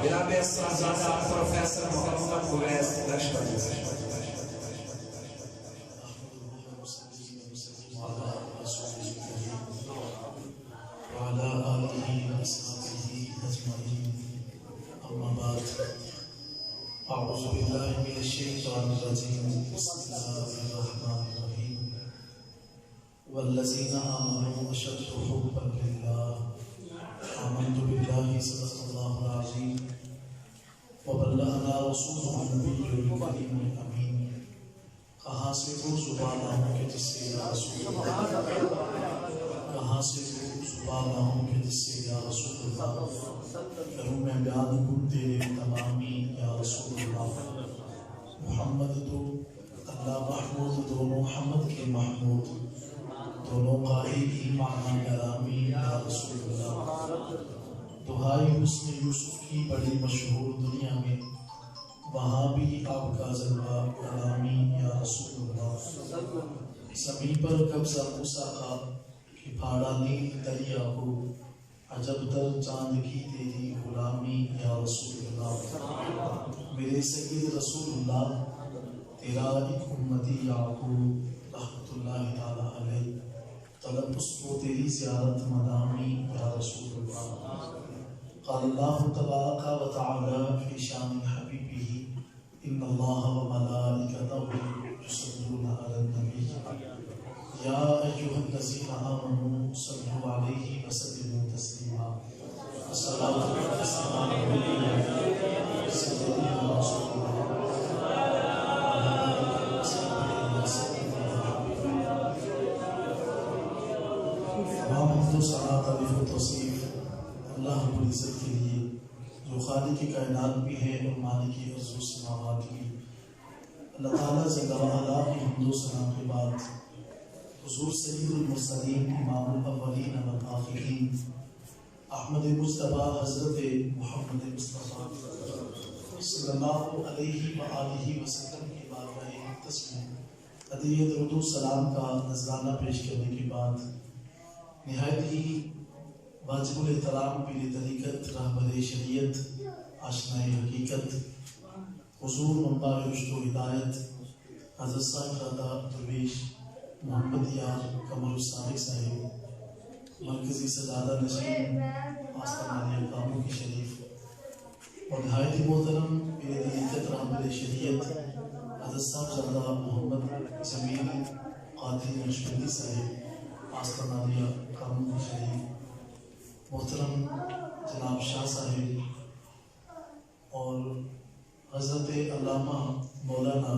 جناب صاحبزادہ پروفیسر محمد اویس لشکری وعلى آله وأصحابه أجمعين أما بعد أعوذ بالله من الشيطان الرجيم بسم الله الرحمن الرحيم والذين آمنوا أشد حبا لله آمنت بالله صدق الله العظيم وبلغنا رسوله النبي الكريم الأمين کہاں سے وہ زبان ہوں کہ جس سے یا رسول اللہ کہاں سے وہ زبان ہوں کہ جس سے یا رسول اللہ کروں میں بیان کن تیرے تمامی یا رسول اللہ محمد تو اللہ محمود دونوں محمد کے محمود دونوں قائل ہی معنی کرامی یا رسول اللہ دہائی حسن یوسف کی بڑی مشہور دنیا میں وہاں بھی آپ کا ذرہ کلامی یا رسول اللہ زمین پر قبضہ موسیٰ کا کہ پھاڑا نیل دریا کو عجب تر چاند کی تیری غلامی یا رسول اللہ میرے سید رسول اللہ تیرا ایک امتی یعقوب رحمت اللہ تعالیٰ علیہ طلب اس کو تیری زیارت مدامی یا رسول اللہ قال اللہ تبارک و تعالی فی شان حبیبہ ان اللہ وملائکتہ یصلون علی النبی یا ایھا الذین آمنوا صلوا علیہ وسلموا تسلیما الصلاۃ والسلام علی سیدنا رسول اللہ صلاۃ تعریف و توصیف اللہ رب العزت کے لیے جو خالق کی کائنات بھی ہے اور مالک ارض و سماوات بھی اللہ تعالیٰ جل وعلا کی حمد و ثنا کے بعد حضور سید المرسلین امام الاولین والآخرین احمد مصطفیٰ حضرت محمد مصطفیٰ صلی اللہ علیہ وآلہ وسلم کی بارگاہ مقدس میں ہدیہ درود و سلام کا نذرانہ پیش کرنے کے بعد نہایت ہی واجب الاحترام پیر طریقت رہبر شریعت آشنائے حقیقت حضور منبع رشد و ہدایت حضرت صاحبزادہ درویش محمد یار قمر الصادق صاحب مرکزی سجادہ نشین آستانہ اقاموں کی شریف اور نہایت محترم پیر طریقت رہبر شریعت حضرت صاحبزادہ محمد جمیل قادری نقشبندی صاحب آستانہ اقاموں کی شریف محترم جناب شاہ صاحب اور حضرت علامہ مولانا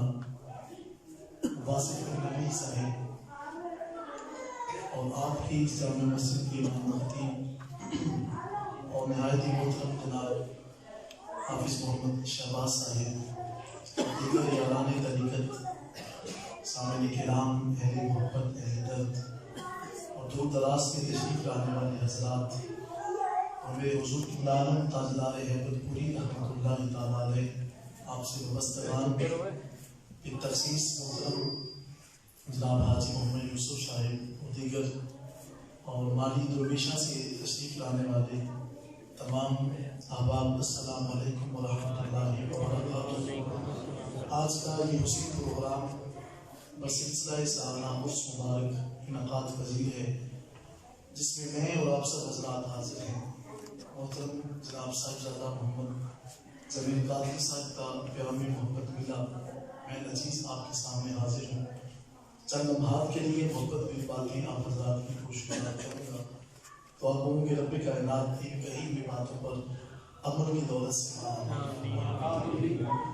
واصف النبی صاحب اور آپ کی جامع مسجد کی امام مفتی اور نہایت ہی محترم جناب حافظ محمد شہباز صاحب اور دیگر یاران طریقت سامعین کرام اہل محبت اہل درد اور دور دراز سے تشریف لانے والے حضرات اور میرے حضور کی عالم تاجدار ہیبت پوری رحمۃ اللہ تعالیٰ علیہ آپ سے وابستگان بالتخصیص محترم جناب حاجی محمد یوسف صاحب اور دیگر اور مالی درویشہ سے تشریف لانے والے تمام احباب السلام علیکم ورحمۃ اللہ وبرکاتہ۔ آج کا یہ حسین پروگرام بسلسلہ سالانہ عرس مبارک انعقاد پذیر ہے جس میں میں اور آپ سب حضرات حاضر ہیں۔ محترم جناب صاحبزادہ محمد جمیل قادری صاحب کا پیغام محبت ملا، میں نچیز آپ کے سامنے حاضر ہوں۔ چند لمحات کے لیے محبت کی باتیں آپ حضرات کی خوشگوار کروں گا تو آپ ہوں کہ رب کائنات کی کہیں بھی باتوں پر عمل کی دولت سے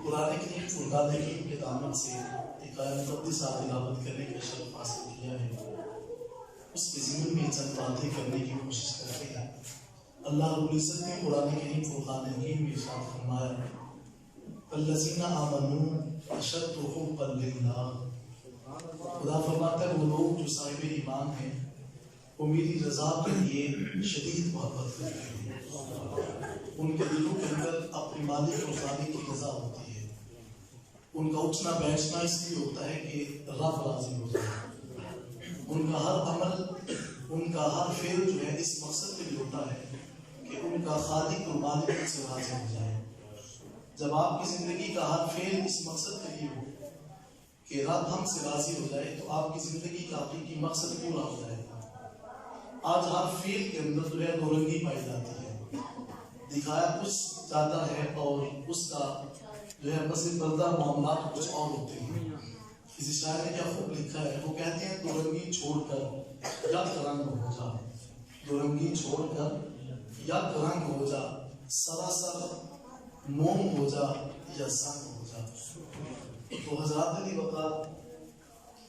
قرآن کریم فرقان حکیم کے دامن سے ایک آیت مقدسہ تلاوت کرنے کا شرف حاصل کیا ہے، اس کے ضمن میں چند باتیں کرنے کی کوشش کرتے ہیں۔ اللہ رب العزت نے قرآن کریم فرقان حکیم میں ارشاد فرمایا الذین آمنوا اشد حبا للہ، خدا فرماتا ہے وہ لوگ جو صاحب ایمان ہیں وہ میری رضا کے لیے شدید محبت کرتے ہیں، ان کے دلوں کے اندر اپنے مالک اور خالق کی رضا ہوتی ہے، ان کا اٹھنا بیٹھنا اس لیے ہوتا ہے کہ رب راضی ہو جائے، ان کا ہر عمل ان کا ہر فعل جو ہے اس مقصد کے لیے ہوتا ہے کہ ان کا خالق اور مالک سے راضی ہو جائے۔ جب آپ کی زندگی کا ہر فعل اس مقصد کے لیے ہو کہ رب ہم سے راضی ہو جائے تو آپ کی زندگی کا حقیقی مقصد پورا ہو جائے گا۔ آج ہر فعل کے اندر جو ہے دو رنگی پائی جاتی ہے، دکھایا کچھ جاتا ہے اور اس کا جو ہے پس پردہ معاملات کچھ اور ہوتے ہیں۔ کسی شاعر نے کیا خوب لکھا ہے، وہ کہتے ہیں دو رنگی چھوڑ کر یک رنگ ہو جا، دو رنگی چھوڑ کر یک رنگ ہو جا، سراسر موم ہو جا یا سنگ ہو جا۔ تو حضرات علی وقار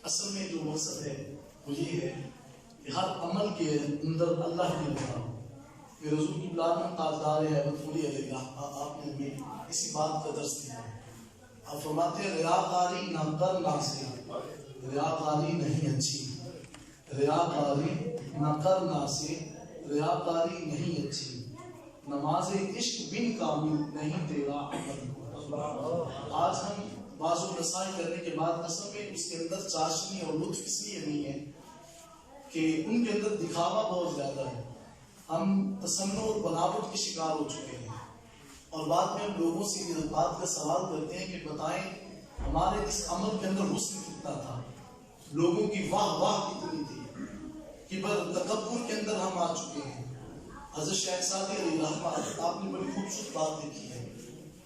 اصل میں جو مقصد ہے وہ یہ ہے کہ ہر عمل کے اندر اللہ کی رضا ہو۔ یہ رسول کی بلاد تاجدار ہے مدفولی علیہ آپ نے بھی اسی بات کا درس دیا ہے۔ آپ فرماتے ہیں ریاکاری نہ کرنا سے ریاکاری نہیں اچھی، ریاکاری نہ کرنا سے ریاکاری نہیں اچھی، نماز عشق بن کامل نہیں تیرا عمل۔ آج ہم بازو رسائی کرنے کے بعد اصل میں اس کے اندر چاشنی اور لطف اس لیے نہیں ہے کہ ان کے اندر دکھاوا بہت زیادہ ہے، ہم تصنع اور بناوٹ کے شکار ہو چکے ہیں، اور بعد میں ہم لوگوں سے اس بات کا سوال کرتے ہیں کہ بتائیں ہمارے اس عمل کے اندر حسن کتنا تھا، لوگوں کی واہ واہ کتنی تھی، کبر تکبر کے اندر ہم آ چکے ہیں۔ حضرت شیخ سعدی علیہ رحمۃ آپ نے بڑی خوبصورت بات لکھی ہے۔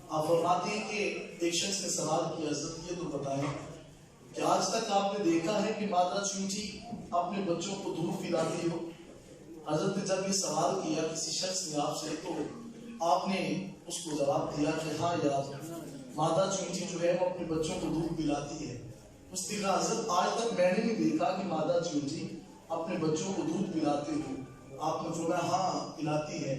آپ فرماتے ہیں کہ ایک شخص نے سوال کیا حضرت یہ تو بتائیں کہ آج تک آپ نے دیکھا ہے کہ مادہ چونٹی اپنے بچوں کو دودھ پلاتی ہو؟ حضرت نے جب یہ سوال کیا کسی شخص نے آپ سے تو آپ نے اس کو جواب دیا کہ ہاں یار مادہ چونٹی جو ہے وہ اپنے بچوں کو دودھ پلاتی ہے۔ اس نے کہا حضرت آج تک میں نے نہیں دیکھا کہ مادہ چونٹی اپنے بچوں کو دودھ پلاتے ہو۔ آپ نے فرمایا ہاں پلاتی ہے،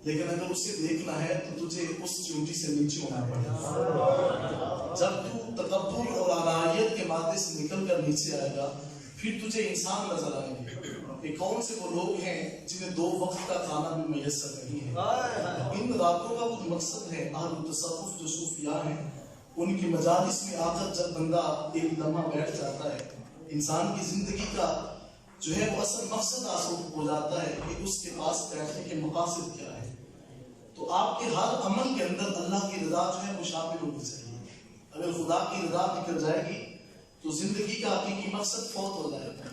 لیکن اگر اسے دیکھنا ہے تو تجھے اس چونٹی سے نیچے ہونا پڑے گا۔ جب تو تکبر اور آرائیت کے مادے سے نکل کر نیچے آئے گا پھر تجھے انسان نظر آئیں گے کہ کون سے وہ لوگ ہیں جنہیں دو وقت کا کھانا بھی میسر نہیں ہے۔ ان راتوں کا کچھ مقصد ہے، اہل التصوف جو صوفیاء ہیں ان کی مجالس میں آ کر جب بندہ ایک لمحہ بیٹھ جاتا ہے، انسان کی زندگی کا جو ہے وہ اصل مقصد حاصل ہو جاتا ہے کہ اس کے پاس بیٹھنے کے مقاصد کیا ہے۔ تو آپ کے ہر عمل کے اندر اللہ کی رضا جو ہے وہ شامل ہونی چاہیے۔ اگر خدا کی رضا نکل جائے گی تو زندگی کا حقیقی مقصد فوت ہو جائے گا۔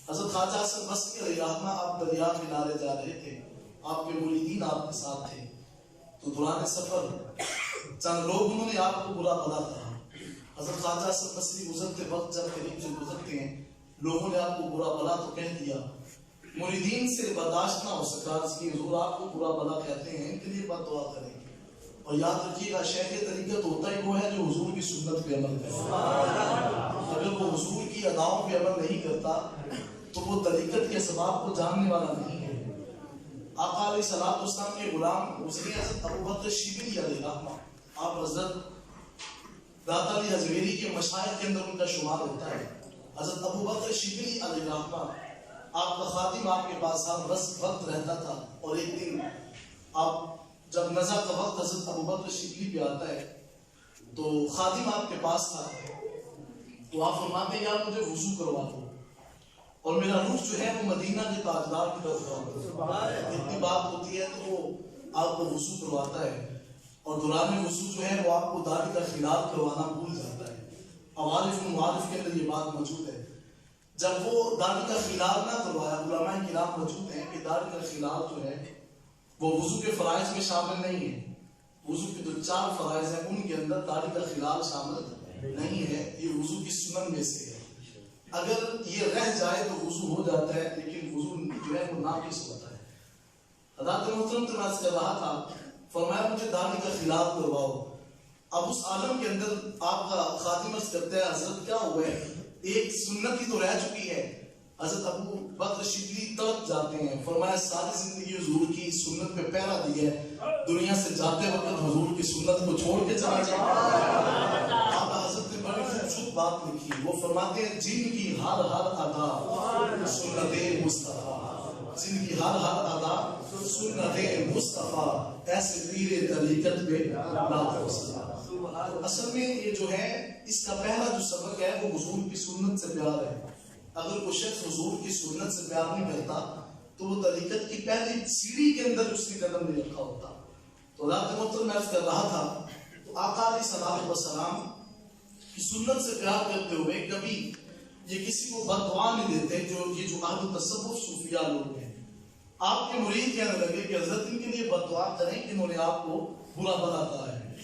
حضرت خواجہ حسن بصری علیہ رحمہ آپ دریا کنارے جا رہے تھے، آپ کے مریدین آپ کے ساتھ تھے، تو دوران سفر چند لوگ انہوں نے آپ کو برا بھلا کہا۔ حضرت خواجہ حسن بصری گزرتے وقت جب قریب سے گزرتے ہیں لوگوں نے آپ کو برا بھلا تو کہہ دیا، مریدین سے برداشت نہ ہو سکا، اس کی حضور آپ کو برا بھلا کہتے ہیں ان کے لیے بد دعا کریں گے، اور یاد رکھیے گا شیخ طریقت ہوتا ہی وہ ہے جو حضور کی سنت پہ عمل کرتا۔ اگر وہ حضور کی اداؤں پہ عمل نہیں کرتا تو وہ طریقت کے ثواب کو جاننے والا نہیں ہے۔ آقا علیہ الصلوۃ والسلام کے غلام گزرے حضرت ابوبکر شبلی علیہ رحمہ، آپ حضرت داتا علی حجویری کے مشائخ کے اندر ان کا شمار ہوتا ہے۔ حضرت ابوبکر شبلی علیہ رحمہ آپ کا خادم آپ کے پاس ہر وقت رہتا تھا، اور ایک دن آپ جب نزا کا وقت حضرت ابوبکر شبلی پہ آتا ہے تو خادم آپ کے پاس تھا، تو آپ فرماتے ہیں یار مجھے وضو کروا دو، اور میرا روح جو ہے وہ مدینہ کے تاجدار کی طرف جاتا ہے۔ اتنی بات ہوتی ہے تو وہ آپ کو وضو کرواتا ہے، اور دوران وضو جو ہے وہ آپ کو داڑھی کا خلال کروانا بھول جاتا ہے۔ عوارف و معارف کے اندر یہ بات موجود ہے، جب وہ داڑھی کا خلال نہ کروایا، علماء کرام موجود ہیں کہ داڑھی کا خلال جو ہے وہ وضو کے فرائض میں شامل نہیں ہے، وضو کے جو 4 فرائض ہیں ان کے اندر داڑھی کا خلال شامل نہیں ہے، یہ وضو کی سنن میں سے ہے۔ اگر یہ رہ جائے تو وضو ہو جاتا ہے، لیکن وضو جو ہے وہ ناقص ہوتا ہے۔ حضرت محترم تماس کر رہا تھا، فرمایا مجھے داڑھی کا خلال کرواؤ۔ اب اس عالم کے اندر آپ کا خادم عرض کرتا ہے حضرت کیا ہوا ہے، ایک سنت ہی تو رہ چکی ہے۔ حضرت ابو بکر شبلی تڑپ جاتے ہیں، فرمایا ساری زندگی حضور کی سنت پہ پہرا دی ہے، دنیا سے جاتے وقت حضور کی سنت کو چھوڑ کے چلا جائے۔ آپ حضرت نے بڑی خوبصورت بات لکھی، وہ فرماتے ہیں جن کی ہر ادا سنت مصطفیٰ، جن کی ہر ادا سنت مصطفیٰ، ایسے پیر طریقت پہ لاکھوں سلام۔ اصل میں یہ جو ہے اس کا پہلا جو سبق ہے وہ حضور کی سنت سے پیار ہے۔ اگر کوئی شخص حضور کی سنت سے پیار نہیں کرتا تو وہ طریقت کی پہلی سیڑھی کے اندر اس نے قدم نہیں رکھا ہوتا۔ تو رات محترم میں عرض کر رہا تھا آقا علیہ الصلوۃ والسلام کی سنت سے پیار کرتے ہوئے کبھی یہ کسی کو بد دعا نہیں دیتے. جو اہل تصوف صوفیاء لوگ ہیں، آپ کے مرید کہنے لگے کہ حضرت ان کے لیے بد دعا کریں کہ انہوں نے آپ کو برا بھلا کہا ہے.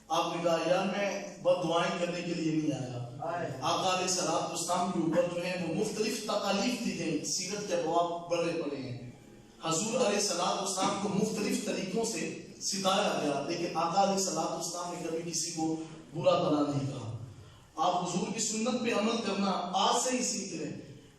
آپ نے کہا یار میں بد دعائیں کرنے کے لیے نہیں آیا. آقا علیہ الصلوۃ والسلام کے اوپر جو ہیں وہ مختلف تکالیف دی گئی، سیرت کے ابواب بڑے پڑے ہیں. حضور علیہ الصلوۃ والسلام کو مختلف طریقوں سے ستایا گیا، لیکن آقا علیہ الصلوۃ والسلام نے کبھی کسی کو برا بھلا نہیں کہا. آپ حضور کی سنت پہ عمل کرنا آج سے ہی سیکھ لیں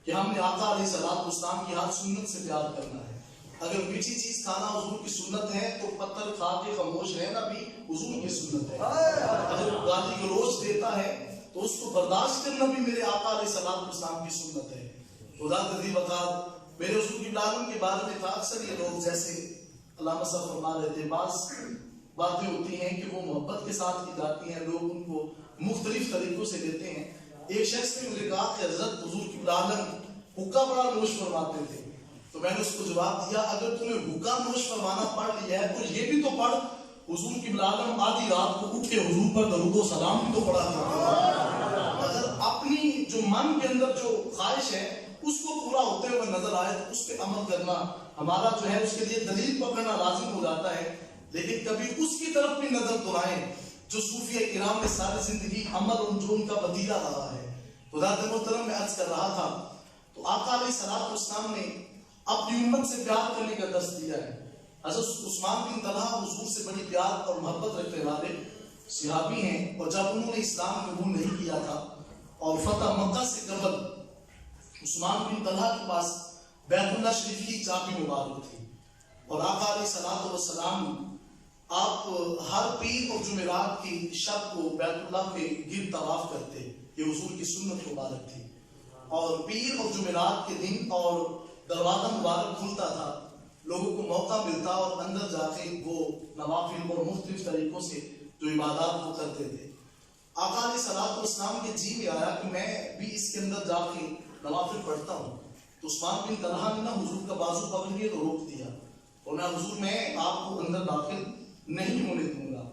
کہ ہم نے آقا علیہ الصلوۃ والسلام کی ہر سنت سے پیار کرنا ہے. اگر میٹھی چیز کھانا حضور کی سنت ہے تو پتھر کھا کے خاموش رہنا بھی حضور کی سنت ہے. اگر گالی گلوچ دیتا ہے تو اس کو برداشت کرنا بھی میرے آقا علیہ الصلوۃ والسلام کی سنت ہے. خدا تدی وقار میرے حضور کی عالم کے بارے میں اکثر یہ لوگ جیسے علامہ صاحب فرما رہے تھے، بعض باتیں ہوتی ہیں کہ وہ محبت کے ساتھ کی جاتی ہیں، لوگ ان کو مختلف طریقوں سے لیتے ہیں. ایک شخص نے مجھے کہا کہ حضرت حضور کی عالم حکا بڑا نوش فرماتے تھے، تو میں نے اس کو جواب دیا اگر تمہیں حکا نوش فرمانا پڑھ لیا ہے تو یہ بھی تو پڑھ حضور کی عالم آدھی رات کو اٹھ کے حضور پر درود و سلام بھی تو پڑھا کرتے. اگر اپنی جو من کے اندر جو خواہش ہے اس کو پورا ہوتے ہوئے نظر آئے تو اس پہ عمل کرنا ہمارا جو ہے اس کے لیے دلیل پکڑنا لازم ہو جاتا ہے. لیکن کبھی اس کی طرف بھی نظر دہرائیں جو صوفیہ کرام نے ساری زندگی عمل جو ان کا وتیرہ رہا ہے. خدا محترم میں عرض کر رہا تھا تو آقا علیہ الصلوۃ والسلام نے اپنی امت سے پیار کرنے کا درس دیا ہے. حضرت عثمان بن طلحہ حضور سے بڑی پیار اور محبت رکھنے والے صحابی ہیں، اور جب انہوں نے اسلام قبول نہیں کیا تھا اور فتح مکہ سے قبل عثمان بن طلحہ کے پاس بیت اللہ شریف کی چابی مبارک تھی، اور آقا علیہ الصلوۃ والسلام آپ ہر پیر اور جمعرات کی شب کو بیت اللہ کے گرد طواف کرتے. یہ حضور کی سنت مبارک تھی، اور پیر اور جمعرات کے دن اور دروازہ مبارک کھلتا تھا، لوگوں کو موقع ملتا اور اندر جا کے وہ نوافل اور مختلف طریقوں سے جو عبادات وہ کرتے تھے. آقا علیہ الصلوۃ والسلام کے جی میں آیا کہ میں بھی اس کے اندر جا کے نوافل پڑھتا ہوں. تو عثمان بن طلحہ نے حضور کا بازو پکڑ کے تو روک دیا، اور میں حضور میں آپ کو اندر داخل نہیں ہونے دوں گا.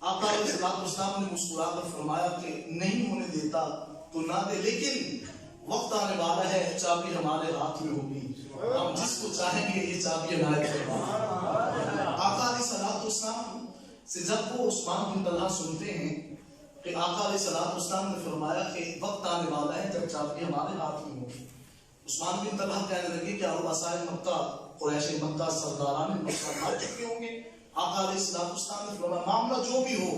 آقا علیہ الصلوۃ والسلام نے مسکرا کر فرمایا کہ نہیں ہونے دیتا تو نہ دے، لیکن وقت آنے والا ہے چابی ہمارے ہاتھ میں ہوگی، ہم جس کو چاہیں گے یہ چابی عنایت فرمائیں. آقا علیہ الصلوۃ والسلام سے جب وہ عثمان بن طلحہ سنتے ہیں کہ آقا علیہ الصلوۃ والسلام نے فرمایا کہ وقت آنے والا ہے جب چابی ہمارے ہاتھ میں ہوگی، عثمان بن طلحہ کہنے لگے کہ رؤسائے مکہ قریش مکہ سرداران مکہ مار چکے ہوں گے. آقا علیہ الصلوۃ والسلام نے فرمایا معاملہ جو بھی ہو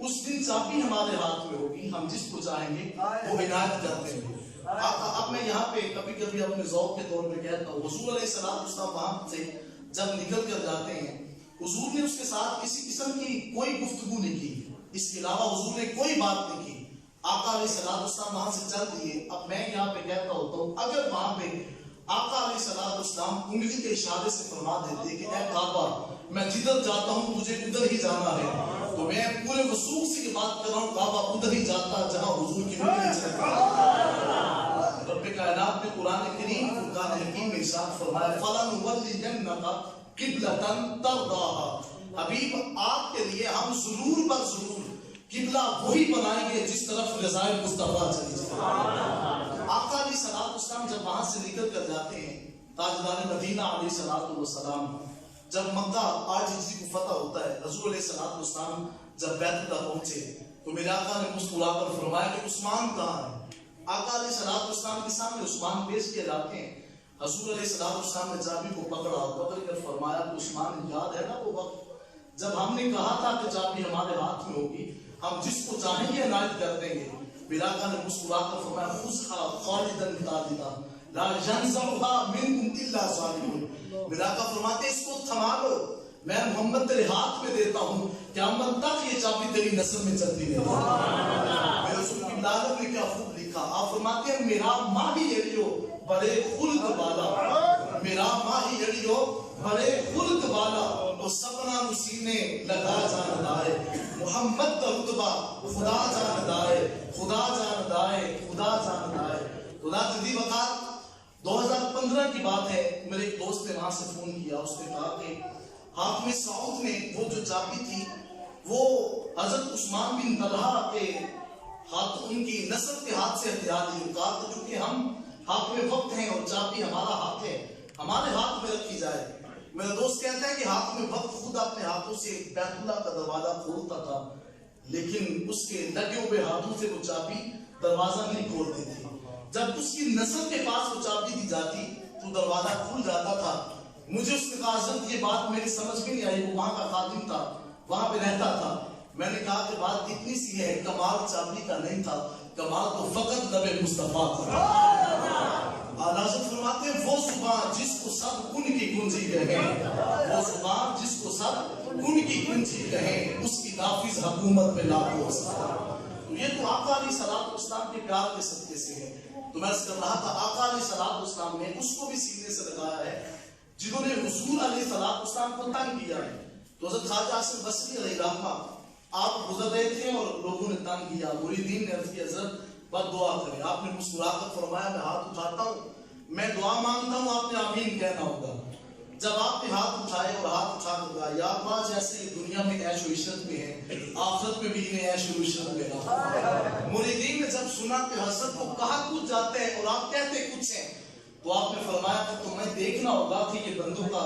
اس دن چابی ہمارے ہاتھ میں ہوگی، ہم جس کو چاہیں گے وہ عنایت کرتے ہیں. اب میں یہاں پہ کبھی کبھی اپنے ذوق کے طور پہ کہتا ہوں، حضور علیہ الصلوۃ والسلام وہاں سے جب نکل کر جاتے ہیں حضور نے اس کے ساتھ کسی قسم کی کوئی گفتگو نہیں کی، اس کے علاوہ حضور نے کوئی بات نہیں کی. آقا علیہ الصلوۃ والسلام وہاں سے چل دیے. اب میں یہاں پہ کہتا ہوتا ہوں اگر وہاں پہ آقا علیہ الصلوۃ والسلام انگلی کے اشارے سے فرما دیتے کہ اے کعبہ میں جدھر جاتا ہوں مجھے ادھر ہی جانا ہے، تو میں پورے وثوق سے یہ بات کر رہا ہوں کعبہ ادھر ہی جاتا جہاں حضور کی انگلی چلتی ہے. رب کائنات نے قرآن کریم فرقان حکیم میں ارشاد فرمایا فَلَنُوَلِّيَنَّكَ قِبْلَةً تَرْضَاهَا، حبیب آپ کے لیے ہم ضرور بر ضرور قبلہ وہی بنائیں گے جس طرف رضائے مصطفیٰ چلی جائے. آقا علیہ الصلوۃ والسلام جب وہاں سے نکل کر جاتے ہیں تاجدار مدینہ علیہ الصلوۃ والسلام جب مکہ 8 ہجری کو فتح ہوتا ہے، حضور علیہ الصلوۃ والسلام جب بیت اللہ پہنچے تو میرے آقا نے مسکرا کر فرمایا کہ عثمان کہاں ہے. آقا علیہ الصلوۃ والسلام کے سامنے عثمان پیش کیے جاتے ہیں. حضور علیہ الصلوۃ والسلام نے چابی کو پکڑ کر فرمایا کہ عثمان یاد ہے نا وہ وقت جب ہم نے کہا تھا کہ چابی ہمارے ہاتھ میں ہوگی، ہم جس کو چاہیں گے عنایت کر دیں گے. میرے آقا نے مسکرا کر فرمایا خذها خالدا خالدا لا ينزعها منكم الا صالحون. میرے آقا فرماتے اس کو تھما لو، میں محمد تیرے ہاتھ میں دیتا ہوں، قیامت تک یہ چابی تیری نسل میں چلتی رہے گی. میرے رسول کی ولادت نے کیا خوب لکھا، آپ فرماتے ہیں میرا ماہی اڑیو بڑے خلق والا، میرا ماہی اڑیو بڑے خلق والا، وہ سپنا مسینے لگا جان دائے محمد کا رتبہ خدا جان دائے، خدا جان دائے، خدا جان دائے. خدا جدی وقات 2015 کی بات ہے، میرے ایک دوست نے وہاں سے فون کیا، اس نے کہا کہ حاکم سعود نے وہ جو چابی تھی وہ حضرت عثمان بن طلحہ کے ہاتھ، ان کی نسل کے ہاتھ سے ہتھیار لیے، کہا کہ چونکہ ہم ہاتھ میں وقت ہیں اور چابی ہمارا ہاتھ ہے، ہمارے ہاتھ میں رکھی جائے۔ میرا دوست کہتا ہے کہ ہاتھ میں وقت خود اپنے ہاتھوں سے بیت اللہ کا دروازہ کھولتا تھا، لیکن اس کے لگے ہوئے ہاتھوں سے وہ چابی دروازہ نہیں کھولتی تھی۔ جب اس کی نسل کے پاس وہ چابی دی جاتی تو دروازہ کھل جاتا تھا۔ مجھے اس نے کہا حضرت یہ بات میری سمجھ میں نہیں آئی، وہ وہاں کا خادم تھا، وہاں پہ رہتا تھا۔ میں نے کہا کہ بات اتنی سی ہے، کمال چابی کا نہیں تھا، کمال تو فقط نبی مصطفیٰ تھا۔ حضرت فرماتے ہیں وہ زبان جس کو سب کن کی کنجی کہیں، وہ زبان جس کو سب کن کی کنجی کہیں، اس کی نافذ حکومت پہ لاکھوں ہو۔ یہ تو آقا علیہ الصلوۃ والسلام کے پیار کے صدقے سے ہے۔ تو میں اس کر رہا تھا آقا علیہ الصلوۃ والسلام نے اس کو بھی سینے سے لگایا ہے جنہوں نے حضور علیہ الصلوۃ والسلام کو تنگ کیا ہے۔ تو حضرت خواجہ حسن بصری علیہ رحمہ آپ گزر رہے تھے اور لوگوں نے تنگ کیا، مریدین نے عرض کی حضرت بد دعا کریں۔ آپ نے مسکرا کر فرمایا میں ہاتھ اٹھاتا ہوں، میں دعا مانگتا ہوں، آپ نے آمین کہنا ہوگا۔ جب آپ نے ہاتھ اٹھائے اور ہاتھ اٹھا کر کہا یا اللہ جیسے دنیا میں عیش و عشرت میں ہے، آخرت میں بھی انہیں عیش و عشرت میں رہا۔ مریدین نے جب سنا کہ حضرت کو کہا کچھ جاتے ہیں اور آپ کہتے کچھ ہیں، تو آپ نے فرمایا کہ تمہیں دیکھنا ہوگا کہ یہ بندوں کا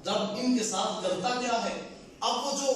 رب ان کے ساتھ کرتا کیا ہے۔ اب وہ جو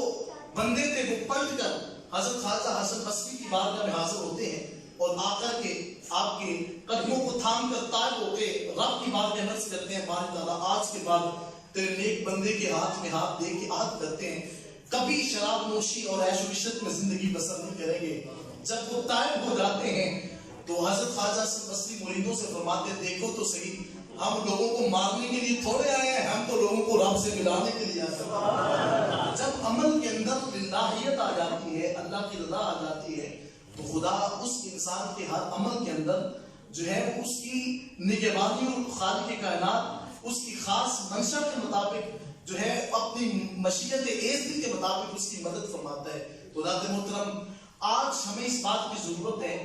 بندے تھے وہ پلٹ کر حضرت خواجہ حسن بصری کی بارگاہ میں حاضر ہوتے ہیں اور آ کر کے آپ کے قدموں کو تھام کر طائب ہو کے رب کی بارگاہ میں عرض کرتے ہیں باری تعالیٰ آج کے بعد تیرے نیک بندے کے ہاتھ میں ہاتھ دے کے عہد کرتے ہیں کبھی شراب نوشی اور عیش و عشرت میں زندگی بسر نہیں کریں گے۔ جب وہ طائب ہو جاتے ہیں تو حضرت خواجہ حسن بصری مریدوں سے فرماتے ہیں دیکھو تو صحیح، ہم لوگوں کو مارنے کے لیے تھوڑے آئے ہیں، ہم تو لوگوں کو رب سے ملانے کے لیے آئے ہیں۔ جب عمل کے اندر للہیت آ جاتی ہے، اللہ کی رضا آ جاتی ہے، تو خدا اس انسان کے ہر عمل کے اندر جو ہے اس کی نگہبانی اور خالق کائنات اس کی خاص منشا کے مطابق جو ہے اپنی مشیت ایزدی کے مطابق اس کی مدد فرماتا ہے۔ تو حضرات محترم آج ہمیں اس بات کی ضرورت ہے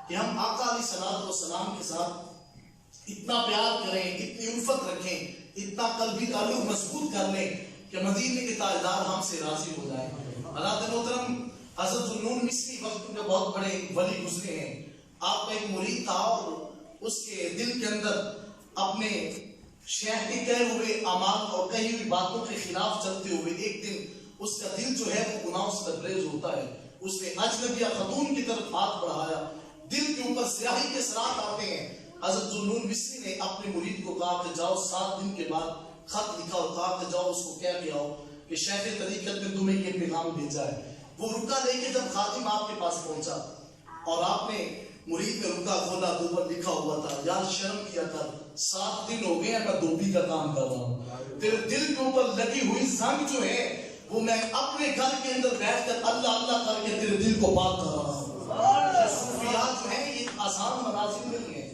کہ ہم آقا علیہ الصلوۃ والسلام کے ساتھ اتنا پیار کریں، اتنی الفت رکھیں، اتنا قلبی تعلق مضبوط کر لیں کہ مدینے کے تاجدار ہم سے راضی ہو جائیں۔ حضرات محترم حضرت ذوالنون مصری وقت میں بہت بڑے ولی گزرے ہیں۔ آپ کا ایک مرید تھا اور اس کے دل کے اندر اپنے شیخ کے کہے ہوئے اعمال اور کہی ہوئی باتوں کے خلاف چلتے ہوئے ایک دن اس کا دل جو ہے وہ گناہوں سے لبریز ہوتا ہے۔ اس نے اجنبیہ خاتون کی طرف ہاتھ بڑھایا، دل کے اوپر سیاہی کے اثرات آتے ہیں۔ حضرت ذوالنون مصری نے اپنے مرید کو کہا کہ جاؤ 7 دن کے بعد خط لکھا اور کہا کہ جاؤ اس کو کہہ کے آؤ کہ شیخ طریقت نے تمہیں یہ پیغام بھیجا ہے۔ وہ رکا لے کے جب خادم آپ کے پاس پہنچا اور آپ نے مرید میں رکا کھولا تو اوپر لکھا ہوا تھا یار شرم کیا کر، 7 دن ہو گئے ہیں میں دھوبی کا کام کر رہا ہوں، تیرے دل کے اوپر لگی ہوئی زنگ جو ہے وہ میں اپنے گھر کے اندر بیٹھ کر اللہ اللہ کر کے تیرے دل کو پاک کر رہا ہوں۔ صوفیات جو ہیں یہ آسان مناظر نہیں ہے۔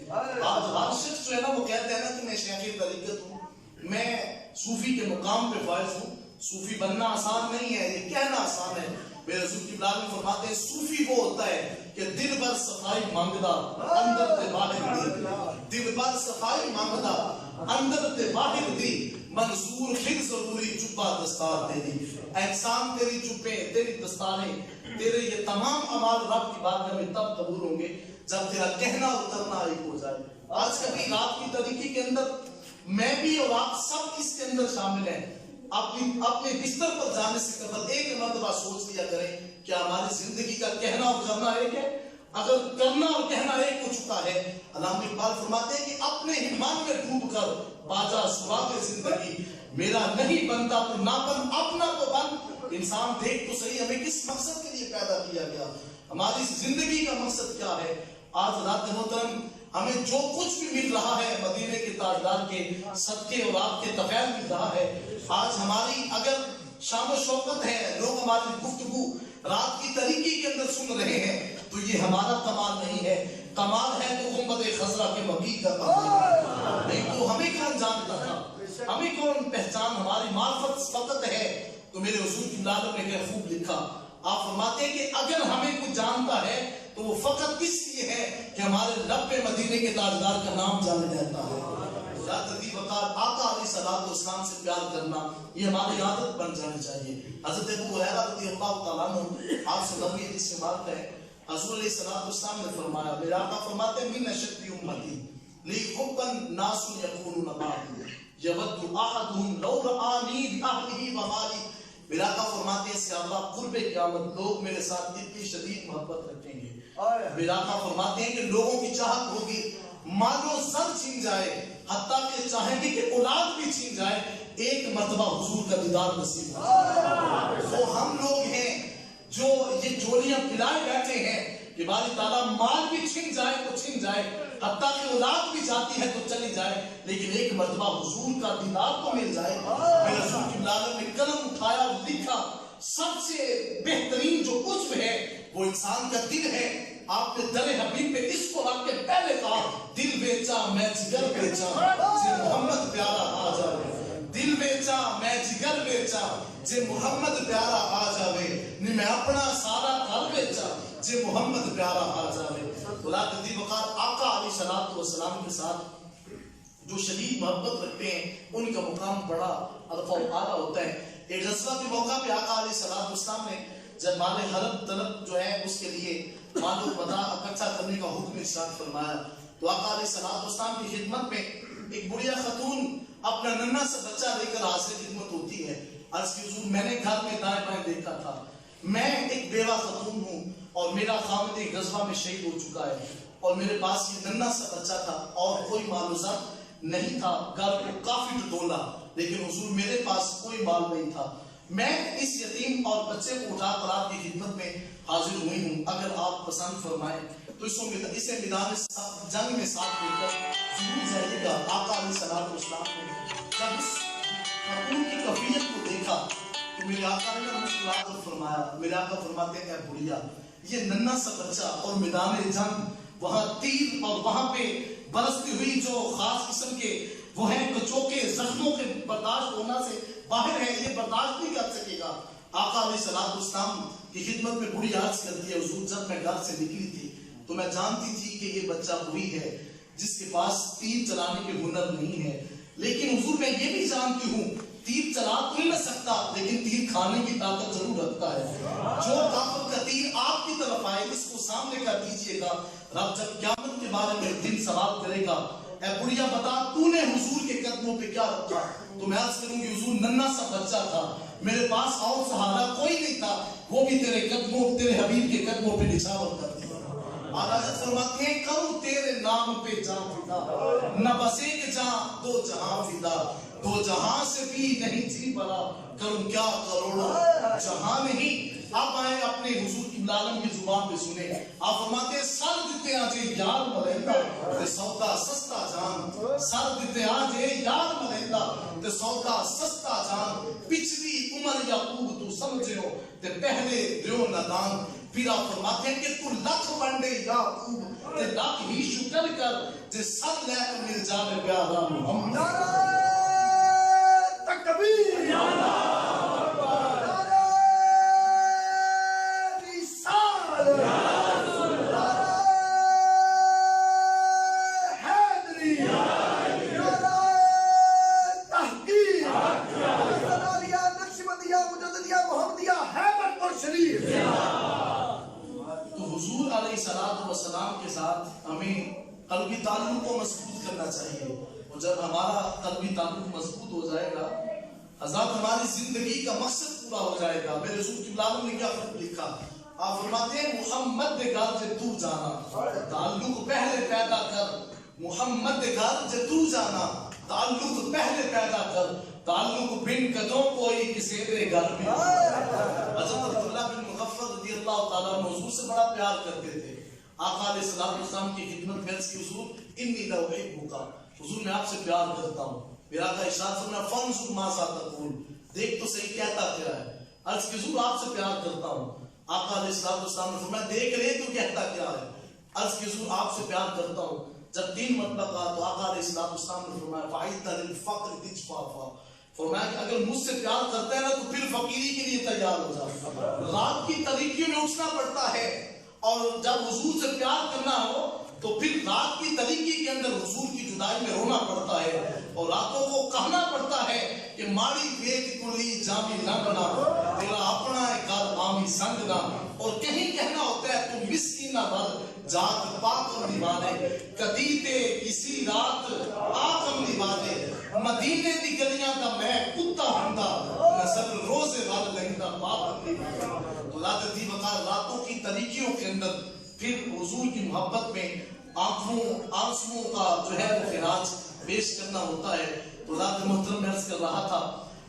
آج ہر شخص جو ہے نا وہ کہتے ہیں نا کہ میں شیخ طریقت ہوں، میں صوفی کے مقام پہ فائز ہوں۔ صوفی بننا آسان نہیں ہے، یہ کہنا آسان ہے۔ میرے رسول کی بلاد میں فرماتے ہیں صوفی وہ ہوتا ہے کہ دل بھر صفائی مانگدا اندر تے باہر دی، دل بھر صفائی مانگدا اندر تے باہر دی، منظور پھر ضروری جبہ دستار دے دی۔ احسان تیری جبیں تیری دستاریں تیرے یہ تمام اعمال رب کی بارگاہ میں تب قبول ہوں گے جب تیرا کہنا اور کرنا ایک ہو جائے۔ آج کبھی رات کی طریقے کے اندر میں بھی اور آپ سب اس کے اندر شامل ہیں، اپنے بستر پر جانے سے قبل ایک مرتبہ سوچ لیا کریں کیا ہماری زندگی کا کہنا اور کرنا ایک ہے؟ اگر کرنا اور کہنا ایک ہو چکا ہے، علامہ اقبال فرماتے ہیں کہ اپنے ایمان میں ڈوب کر باجا سراغ زندگی میرا نہیں بنتا تو نہ بن، اپنا تو بن۔ انسان دیکھ تو صحیح ہمیں کس مقصد کے لیے پیدا کیا گیا، ہماری زندگی کا مقصد کیا ہے۔ آج رات محترم ہمیں جو کچھ بھی مل رہا ہے مدینے کے تاجدار کے صدقے اور آپ کے تفیل مل رہا ہے۔ آج ہماری اگر شان و شوکت ہے، لوگ ہماری گفتگو رات کی طریقے کے اندر سن رہے ہیں تو یہ ہمارا کمال نہیں ہے، کمال ہے تو گنبد خضرا کے مبی کا کمال، نہیں تو ہمیں کون جانتا تھا، ہمیں کون پہچان، ہماری معرفت فقط ہے۔ تو میرے حضور کی اولاد نے خوب لکھا، آپ فرماتے ہیں کہ اگر ہمیں کچھ جانتا ہے تو وہ فقط اس لیے ہے کہ ہمارے لب پہ مدینے کے تاجدار کا نام جانا جاتا ہے۔ یا ترتیب وقار آقا علیہ الصلوۃ والسلام سے پیار کرنا یہ ہماری عادت بن جانی چاہیے. حضرت ابو ہریرہ رضی اللہ تعالیٰ عنہ آپ سے نبی حدیث سے بات ہے, حضور علیہ الصلوۃ والسلام نے فرمایا, میرے آقا فرماتے ہیں من اشد امتی لی حبا ناس یکونون بعدی یود احدهم لو رآنی باہلہ ومالی. میرے آقا فرماتے ہیں صحابہ قرب قیامت لوگ میرے ساتھ اتنی شدید محبت رکھیں گے. میرے آقا فرماتے ہیں کہ لوگوں کی چاہت ہوگی مال و زر چھین جائے, حتیٰ کہ چاہیں گے کہ اولاد بھی چھین جائے, ایک مرتبہ حضور کا دیدار نصیب ہو. وہ ہم لوگ ہیں جو یہ جولیاں پلائے بیٹھے ہیں کہ باری تعالیٰ مال بھی چھن جائے تو چھن جائے, حتیٰ کہ اولاد بھی جاتی ہے تو چلی جائے, لیکن ایک مرتبہ حضور کا دیدار تو مل جائے. میرے رسول کی عالم نے قلم اٹھایا اور لکھا, سب سے بہترین جو عضو ہے وہ انسان کا دل ہے. آپ نے در حبیب پہ اس کو رکھ کے پہلے کہا, دل بیچا میں جگر بیچا جے محمد پیارا آ جاوے. دل بیچا میں جگر بیچا جے محمد پیارا آ جاوے. نہیں میں اپنا سارا گھر بیچا جے محمد پیارا آ جاوے. خدا ترتیب وقار آقا علیہ الصلوۃ والسلام کے ساتھ جو شدید محبت رکھتے ہیں ان کا مقام بڑا ارفع و اعلیٰ ہوتا ہے. ایک غزوہ کے موقع پہ آقا علیہ الصلوۃ والسلام نے جب مال حرب طلب جو ہے اس کے لیے مال و متاع اکٹھا کرنے کا حکم ارشاد فرمایا, تو آقا علیہ الصلوۃ والسلام کی خدمت میں ایک بڑھیا خاتون اپنا ننھا سا بچہ لے کر حاضر خدمت ہوتی ہے. عرض کی حضور میں نے گھر میں دائیں بائیں دیکھا تھا, میں ایک بیوہ خاتون ہوں اور میرا خاوند ایک غزوہ میں شہید ہو چکا ہے, اور میرے پاس یہ ننھا سا بچہ تھا اور کوئی مال و زر نہیں تھا, گھر کو کافی ٹٹولا, لیکن حضور میرے پاس کوئی مال نہیں تھا. میں اس یتیم اور بچے کو اٹھا کر آپ کی خدمت میں حاضر ہوئی ہوں, اگر آپ پسند فرمائیں تو اسے میدان جنگ میں ساتھ لے کر ضرور جائیے گا. آقا علیہ الصلوۃ والسلام نے جب اس خاتون کی کفیت کو دیکھا تو میرے آقا نے مسکرا کر فرمایا, میرے آقا فرماتے ہیں اے بڑھیا, یہ ننھا سا بچہ اور میدان جنگ وہاں تیر اور وہاں پہ برستی ہوئی جو خاص قسم کے وہ ہیں کچوکے زخموں کے برداشت ہونا سے باہر ہے, یہ برداشت نہیں کر سکے گا. آقا علیہ الصلوۃ والسلام کی خدمت میں بڑی عرض کرتی ہے, حضور جب میں گھر سے نکلی تھی تو میں جانتی تھی کہ یہ بچہ وہی ہے جس کے پاس تیر چلانے کے ہنر نہیں ہے, لیکن حضور میں یہ بھی جانتی ہوں تیر چلا تو نہیں سکتا لیکن تیر کھانے کی طاقت ضرور رکھتا ہے. جو کافر کا تیر آپ کی طرف آئے اس کو سامنے کر دیجئے گا. رب جب قیامت کے بارے میں دن سوال کرے گا, اے بڑھیا بتا تو نے حضور کے قدموں پہ کیا رکھا, تو میں عرض کروں گی حضور ننھا سا بچہ تھا, میرے پاس اور سہارا کوئی نہیں تھا, وہ بھی تیرے قدموں تیرے حبیب کے قدموں پہ نچھاور کر دیا. حضرت فرماتے ہیں کروں تیرے نام پہ جان فدا, نہ بس ایک جہاں دو جہاں فدا, دو جہاں سے بھی نہیں جی بڑا, کروں کیا کروڑوں جہاں نہیں. آپ آئیں اپنے حضور کی عالم کی زبان پہ سنیں. آپ فرماتے ہیں سر دیتے آجے یار ملیندا تے سودا سستا جان, سر دیتے آجے یار ملیندا تے سودا سستا جان, پچھلی عمر یعقوب تو سمجھو تے پہلے دیو نادان. پھر آپ فرماتے ہیں کہ تو لکھ بنڈے یعقوب تے لکھ ہی شکر کر جے سر لے کر مل جاوے پیارا محمد. تکبیر کے ساتھ ہمیں قلبی تعلق کو مضبوط کرنا چاہیے, اور جب ہمارا قلبی تعلق مضبوط ہو جائے گا حضرات ہماری زندگی کا مقصد پورا ہو جائے گا. میرے رسول کی عالم نے کیا لکھا, آپ فرماتے ہیں محمد دے گھر جے تو جانا تعلق پہلے پیدا کر, محمد دے گھر جے تو جانا تعلق پہلے پیدا کر, تعلق بن قدوں کوئی کسی دے گھر میں. حضرت عبداللہ بن مغفر رضی اللہ تعالیٰ حضور سے بڑا پیار کرتے تھے. آقا علیہ السلام کی خدمت میں عرض کی حضور انی لأحبک, حضور میں آپ سے پیار کرتا ہوں. میرا آقا ارشاد فرمایا فانظر ماذا تقول, دیکھ تو صحیح کہتا کیا ہے. عرض کی حضور آپ سے پیار کرتا ہوں. آقا علیہ السلام نے فرمایا دیکھ لے تو کہتا کیا ہے. عرض کی حضور آپ سے پیار کرتا ہوں. جب 3 مرتبہ کہا تو آقا علیہ السلام نے فرمایا فَعِدَّ لِلْفَقْرِ تِجْفَافَا, فرمایا کہ اگر مجھ سے پیار کرتا ہے نا تو پھر فقیری کے لیے تیار ہو جا. رات کی تاریکیوں میں اٹھنا پڑتا ہے, اور جب حضور سے پیار کرنا ہو تو پھر رات کی تاریکی کے اندر حضور کی جو جدائی میں رونا پڑتا ہے اور راتوں کو کہنا پڑتا ہے کہ ماڑی ویگ کلی جامی نہ بنا، تیرا اپنا ہے گھر عامی سنگ نہ، اور کہیں کہنا ہوتا ہے تو مسکینہ بل جاگ پاکم دیوانے، کدیتے کسی رات آکم دیوانے، مدینے دی گلیاں دا میں کتا ہوندا، نظر روزے وال لہندا پاکم دیوانے۔ تو ذات دی وقار راتوں کی طریقیوں کے اندر پھر حضور کی محبت میں آنسوں کا جو ہے وہ خراج پیش کرنا ہوتا ہے۔ تو ذات محترم میں عرض کر رہا تھا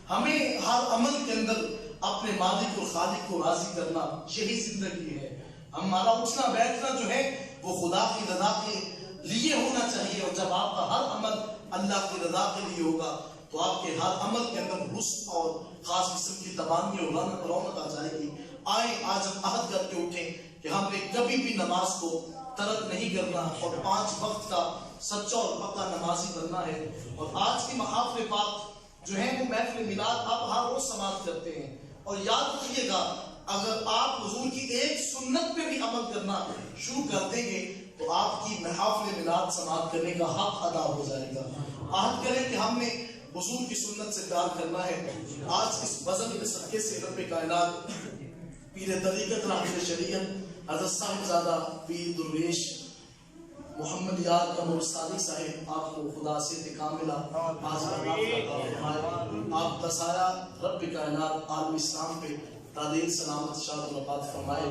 ہمیں ہر عمل کے اندر اپنے مالک اور خالق کو راضی کرنا یہی زندگی ہے۔ ہمارا اٹھنا بیٹھنا جو ہے وہ خدا کی رضا کے لیے ہونا چاہیے، اور جب آپ کا ہر عمل اللہ کی رضا کے لیے ہوگا تو آپ کے ہر عمل کے اندر حسن اور خاص قسم کی تبانگی اور رونق آ جائے گی۔ آئیں آج ہم عہد کر کے اٹھیں کہ ہم نے کبھی بھی نماز کو ترک نہیں کرنا اور 5 وقت کا سچا اور پکا نمازی بننا ہے۔ اور آج کی محافل پاک جو ہے وہ محفل میلاد آپ ہر روز سماعت کرتے ہیں، اور یاد رکھیے گا اگر آپ حضور کی ایک سنت پہ بھی عمل کرنا شروع کر دیں گے تو آپ کی محافل میلاد سماعت کرنے کا حق ادا ہو جائے گا۔ عہد کریں کہ ہم نے حضور کی سنت سے پیار کرنا ہے۔ آج اس بزم کے صدقے سے رب کائنات پیر طریقت راہب شریعت حضرت صاحبزادہ پیر درویش محمد یار قمر ثانی صاحب آپ کو خدا سے کاملہ آپ کا سایہ رب کائنات عالم اسلام پہ تعدیل سلامت شاد و رفات فرمائے۔